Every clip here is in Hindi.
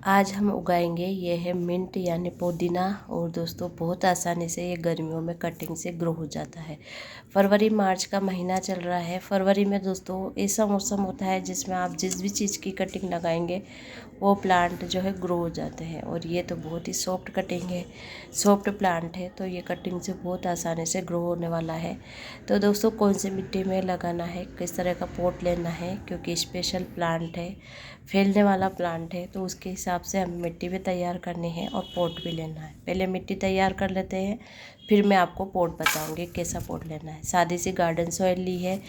आज हम उगाएंगे ये है मिंट यानी पुदीना। और दोस्तों बहुत आसानी से ये गर्मियों में कटिंग से ग्रो हो जाता है। फरवरी मार्च का महीना चल रहा है। फरवरी में दोस्तों ऐसा मौसम होता है जिसमें आप जिस भी चीज़ की कटिंग लगाएंगे वो प्लांट जो है ग्रो हो जाते हैं। और ये तो बहुत ही सॉफ्ट कटिंग है, सॉफ्ट प्लांट है, तो ये कटिंग से बहुत आसानी से ग्रो होने वाला है। तो दोस्तों कौन सी मिट्टी में लगाना है, किस तरह का पॉट लेना है, क्योंकि स्पेशल प्लांट है, फैलने वाला प्लांट है, तो उसके हिसाब से हमें मिट्टी भी तैयार करनी है और पॉट भी लेना है। पहले मिट्टी तैयार कर लेते हैं, फिर मैं आपको पॉट बताऊंगी कैसा पॉट लेना है। सादी सी गार्डन सॉइल ली है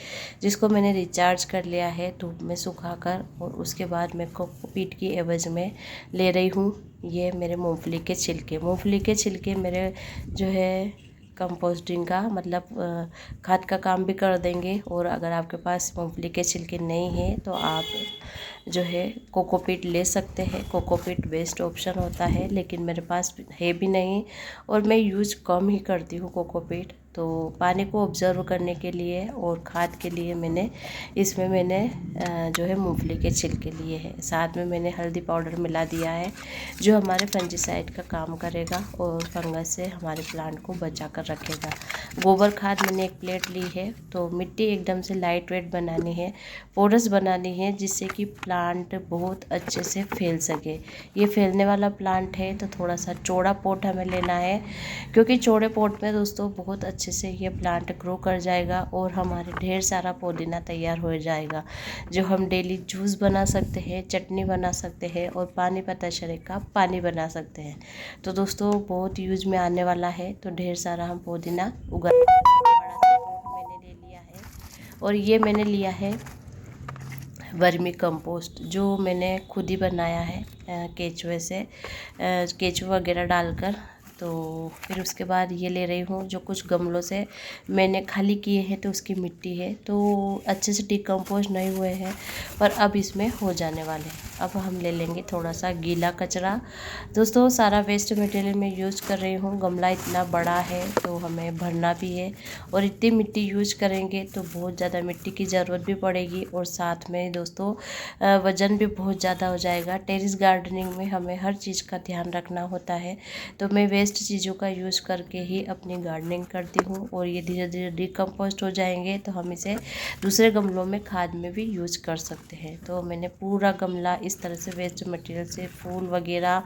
जिसको मैंने रिचार्ज कर लिया है धूप में सुखाकर, और उसके बाद मैं कोकोपीट की एवज में ले रही हूँ ये मेरे मूंगफली के छिलके। मूंगफली के छिलके मेरे जो है कंपोस्टिंग का मतलब खाद का काम भी कर देंगे। और अगर आपके पास मूंगफली के छिलके नहीं हैं तो आप जो है कोकोपीट ले सकते हैं। कोकोपीट बेस्ट ऑप्शन होता है, लेकिन मेरे पास है भी नहीं और मैं यूज़ कम ही करती हूँ कोकोपीट। तो पानी को ऑब्जर्व करने के लिए और खाद के लिए मैंने जो है मूंगफली के छिलके लिए हैं। साथ में मैंने हल्दी पाउडर मिला दिया है जो हमारे फंजीसाइड का काम करेगा और फंगस से हमारे प्लांट को बचा कर रखेगा। गोबर खाद मैंने एक प्लेट ली है। तो मिट्टी एकदम से लाइट वेट बनानी है, पोरस बनानी है, जिससे कि प्लांट बहुत अच्छे से फैल सके। ये फैलने वाला प्लांट है तो थोड़ा सा चौड़ा पॉट हमें लेना है, क्योंकि चौड़े पॉट में दोस्तों बहुत अच्छे से ये प्लांट ग्रो कर जाएगा और हमारे ढेर सारा पुदीना तैयार हो जाएगा, जो हम डेली जूस बना सकते हैं, चटनी बना सकते हैं और पानी पत्ता शरीर का पानी बना सकते हैं। तो दोस्तों बहुत यूज में आने वाला है, तो ढेर सारा हम पुदीना उगा। बड़ा सा पॉट मैंने ले लिया है और ये मैंने लिया है वर्मी कंपोस्ट, जो मैंने खुद ही बनाया है केचुए से, केचुआ वगैरह डालकर। तो फिर उसके बाद ये ले रही हूँ जो कुछ गमलों से मैंने खाली किए हैं, तो उसकी मिट्टी है तो अच्छे से डिकम्पोज नहीं हुए हैं, पर अब इसमें हो जाने वाले हैं। अब हम ले लेंगे थोड़ा सा गीला कचरा। दोस्तों सारा वेस्ट मटेरियल मैं यूज़ कर रही हूँ। गमला इतना बड़ा है तो हमें भरना भी है, और इतनी मिट्टी यूज़ करेंगे तो बहुत ज़्यादा मिट्टी की ज़रूरत भी पड़ेगी, और साथ में दोस्तों वज़न भी बहुत ज़्यादा हो जाएगा। टेरेस गार्डनिंग में हमें हर चीज़ का ध्यान रखना होता है, तो मैं वेस्ट चीज़ों का यूज़ करके ही अपनी गार्डनिंग करती हूँ। और ये धीरे धीरे डिकम्पोस्ट हो जाएंगे तो हम इसे दूसरे गमलों में खाद में भी यूज़ कर सकते हैं। तो मैंने पूरा गमला इस तरह से वेस्ट मटेरियल से फूल वगैरह,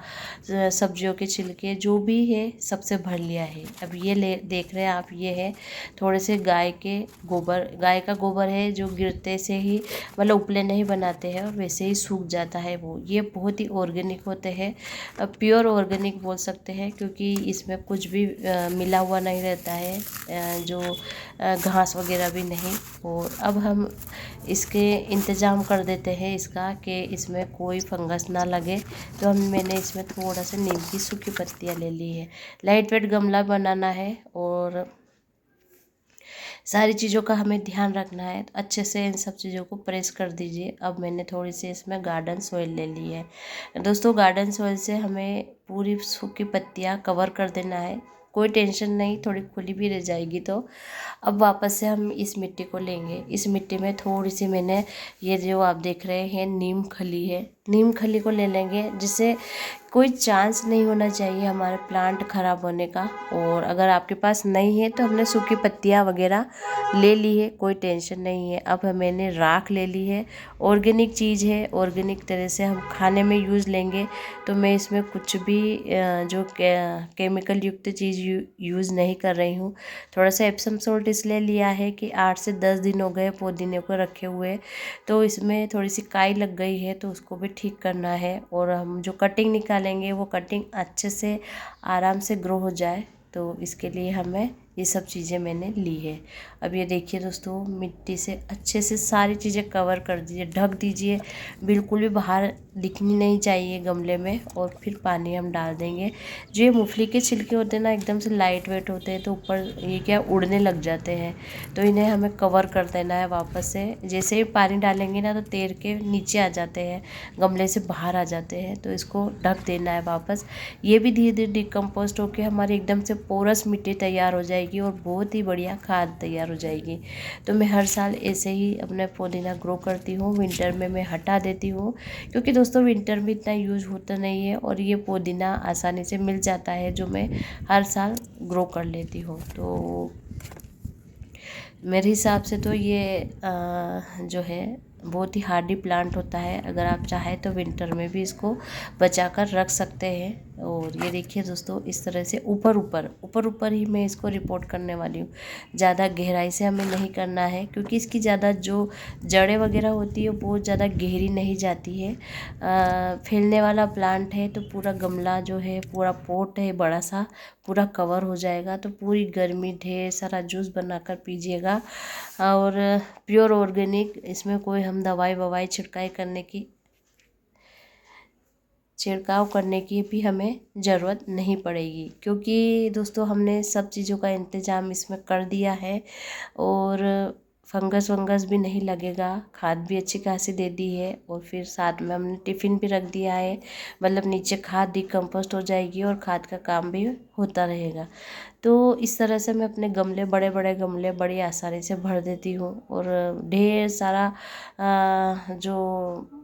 सब्जियों के छिलके जो भी है सबसे भर लिया है। अब ये देख रहे हैं आप, ये है थोड़े से गाय के गोबर, गाय का गोबर है जो गिरते से ही मतलब उपले नहीं बनाते हैं और वैसे ही सूख जाता है वो। ये बहुत ही ऑर्गेनिक होते हैं, प्योर ऑर्गेनिक बोल सकते हैं, क्योंकि इसमें कुछ भी मिला हुआ नहीं रहता है, जो घास वगैरह भी नहीं। और अब हम इसके इंतज़ाम कर देते हैं इसका कि इसमें कोई फंगस ना लगे। तो मैंने इसमें थोड़ा सा नीम की सूखी पत्तियाँ ले ली है। लाइट वेट गमला बनाना है और सारी चीज़ों का हमें ध्यान रखना है, तो अच्छे से इन सब चीज़ों को प्रेस कर दीजिए। अब मैंने थोड़ी सी इसमें गार्डन सॉइल ले ली है। दोस्तों गार्डन सॉइल से हमें पूरी सूखी पत्तियाँ कवर कर देना है, कोई टेंशन नहीं, थोड़ी खुली भी रह जाएगी। तो अब वापस से हम इस मिट्टी को लेंगे। इस मिट्टी में थोड़ी सी मैंने ये जो आप देख रहे हैं नीम खली है, नीम खली को ले लेंगे, जिससे कोई चांस नहीं होना चाहिए हमारे प्लांट ख़राब होने का। और अगर आपके पास नहीं है तो हमने सूखी पत्तियाँ वगैरह ले ली है, कोई टेंशन नहीं है। अब मैंने राख ले ली है, ऑर्गेनिक चीज़ है, ऑर्गेनिक तरह से हम खाने में यूज़ लेंगे। तो मैं इसमें कुछ भी जो केमिकल युक्त चीज़ यूज़ नहीं कर रही हूँ। थोड़ा सा एप्सम सॉल्ट इसलिए लिया है कि 8 से 10 दिन हो गए पुदीने को रखे हुए, तो इसमें थोड़ी सी काई लग गई है, तो उसको भी ठीक करना है। और हम जो कटिंग निकालेंगे वो कटिंग अच्छे से आराम से ग्रो हो जाए, तो इसके लिए हमें ये सब चीज़ें मैंने ली है। अब ये देखिए दोस्तों, मिट्टी से अच्छे से सारी चीज़ें कवर कर दीजिए, ढक दीजिए, बिल्कुल भी बाहर दिखनी नहीं चाहिए गमले में। और फिर पानी हम डाल देंगे। जो ये मूंगफली के छिलके होते हैं ना, एकदम से लाइट वेट होते हैं, तो ऊपर ये क्या उड़ने लग जाते हैं, तो इन्हें हमें कवर कर देना है वापस से। जैसे ही पानी डालेंगे ना तो तैर के नीचे आ जाते हैं, गमले से बाहर आ जाते हैं, तो इसको ढक देना है वापस। ये भी धीरे धीरे डिकम्पोस्ट होकर हमारी एकदम से पोरस मिट्टी तैयार हो जाएगी। जाएगी और बहुत ही बढ़िया खाद तैयार हो जाएगी। तो मैं हर साल ऐसे ही अपना पुदीना ग्रो करती हूँ। विंटर में मैं हटा देती हूँ क्योंकि दोस्तों विंटर में इतना यूज होता नहीं है और ये पुदीना आसानी से मिल जाता है, जो मैं हर साल ग्रो कर लेती हूँ। तो मेरे हिसाब से तो ये जो है बहुत ही हार्डी प्लांट होता है। अगर आप चाहें तो विंटर में भी इसको बचा कर रख सकते हैं। और ये देखिए दोस्तों, इस तरह से ऊपर ऊपर ही मैं इसको रिपोर्ट करने वाली हूँ। ज़्यादा गहराई से हमें नहीं करना है क्योंकि इसकी ज़्यादा जो जड़ें वगैरह होती है वो बहुत ज़्यादा गहरी नहीं जाती है। फैलने वाला प्लांट है तो पूरा गमला जो है, पूरा पॉट है बड़ा सा, पूरा कवर हो जाएगा। तो पूरी गर्मी ढेर सारा जूस बनाकर पीजिएगा। और प्योर ऑर्गेनिक, इसमें कोई हम छिड़काव करने की भी हमें ज़रूरत नहीं पड़ेगी क्योंकि दोस्तों हमने सब चीज़ों का इंतज़ाम इसमें कर दिया है। और फंगस वंगस भी नहीं लगेगा, खाद भी अच्छी खासी दे दी है और फिर साथ में हमने टिफ़िन भी रख दिया है। मतलब नीचे खाद डिकम्पोस्ट हो जाएगी और खाद का काम भी होता रहेगा। तो इस तरह से मैं अपने गमले, बड़े बड़े गमले बड़ी आसानी से भर देती हूँ। और ढेर सारा जो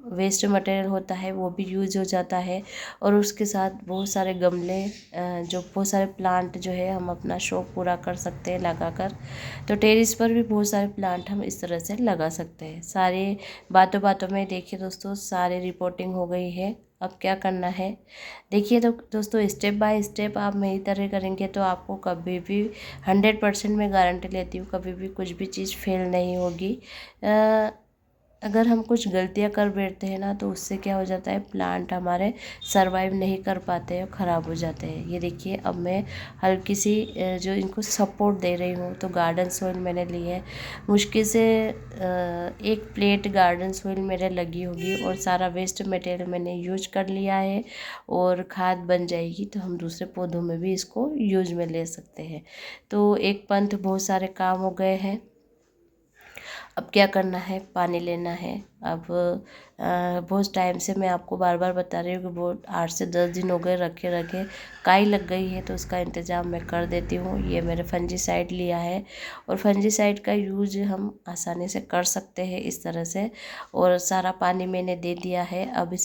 वेस्ट मटेरियल होता है वो भी यूज हो जाता है। और उसके साथ बहुत सारे गमले, जो बहुत सारे प्लांट जो है हम अपना शौक पूरा कर सकते हैं लगाकर। तो टेरेस पर भी बहुत सारे प्लांट हम इस तरह से लगा सकते हैं। सारे बातों बातों में देखिए दोस्तों, सारी रिपोर्टिंग हो गई है। अब क्या करना है देखिए। तो दोस्तों स्टेप बाय स्टेप आप मेरी तरह करेंगे तो आपको कभी भी 100% में गारंटी लेती हूँ, कभी भी कुछ भी चीज़ फेल नहीं होगी। अगर हम कुछ गलतियां कर बैठते हैं ना तो उससे क्या हो जाता है, प्लांट हमारे सरवाइव नहीं कर पाते हैं, ख़राब हो जाते हैं। ये देखिए, अब मैं हल्की सी जो इनको सपोर्ट दे रही हूँ। तो गार्डन सॉइल मैंने ली है, मुश्किल से 1 प्लेट गार्डन सॉइल मेरे लगी होगी और सारा वेस्ट मटेरियल मैंने यूज कर लिया है। और खाद बन जाएगी तो हम दूसरे पौधों में भी इसको यूज में ले सकते हैं। तो एक पंथ बहुत सारे काम हो गए हैं। अब क्या करना है, पानी लेना है। अब बहुत टाइम से मैं आपको बार बार बता रही हूँ कि बहुत 8 से 10 दिन हो गए रखे काई लग गई है, तो उसका इंतज़ाम मैं कर देती हूँ। ये मैंने फंजीसाइड लिया है और फंजीसाइड का यूज हम आसानी से कर सकते हैं इस तरह से। और सारा पानी मैंने दे दिया है। अब इस